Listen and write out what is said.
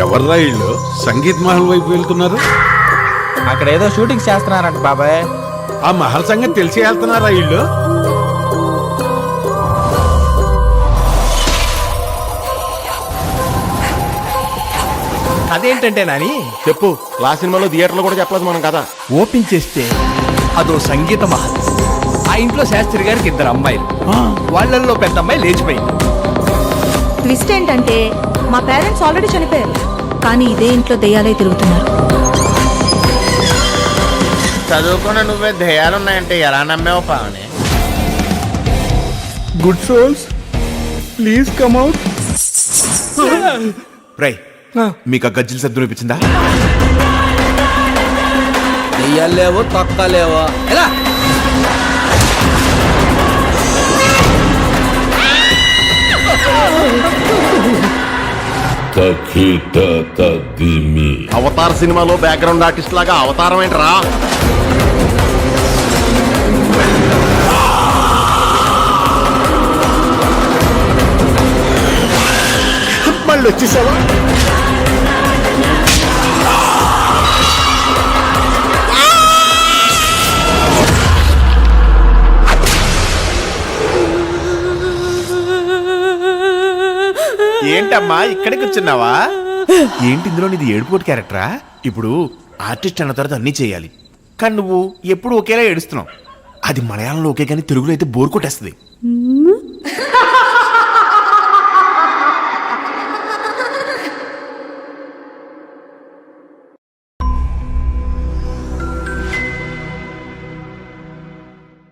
ఎవర్రా ఇళ్ళు సంగీత్ మహల్ వైపు వెళ్తున్నారు? అక్కడ ఏదో షూటింగ్ చేస్తున్నారంట బాబాయ్. ఆ మహల్ సంగతి తెలిసి వెళ్తున్నారా ఇళ్ళు? అదేంటంటే నాని చెప్పు. క్లాస్ సినిమాలో థియేటర్లో కూడా చెప్పలేదు మనం కదా. ఓపెన్ చేస్తే అదో సంగీత మహల్. ఆ ఇంట్లో శాస్త్రి గారికి 2 అమ్మాయిలు, వాళ్ళల్లో పెద్ద అమ్మాయి లేచిపోయింది. ట్విస్ట్ ఏంటంటే మా పేరెంట్స్ ఆల్రెడీ చనిపోయారు, కానీ ఇదే ఇంట్లో దెయ్యాలే తిరుగుతున్నారు. చదువుకున్న నువ్వే దెయ్యాలున్నాయంటే ఎలా నమ్మేవు Pavani? Good souls please come out. రై, మీకు ఆ గజ్జిల శబ్దం వినిపించిందా? దెయ్యాలేవో తొక్కలేవో ఎలా? అవతార్ సినిమాలో బ్యాక్గ్రౌండ్ ఆర్టిస్ట్ లాగా అవతారం ఏంట్రా? మళ్ళీ వచ్చేసావా? ఏంటమ్మా ఇక్కడ కూర్చున్నావా? ఏంటి ఇందులో నీది ఏడుపోటు క్యారెక్టరా? ఇప్పుడు ఆర్టిస్ట్ అన్న తర్వాత అన్నీ చేయాలి, కానీ నువ్వు ఎప్పుడు ఒకేలా ఏడుస్తున్నావు. అది మలయాళంలో ఓకే, కానీ తెలుగులో అయితే బోర్ కొట్టేస్తుంది.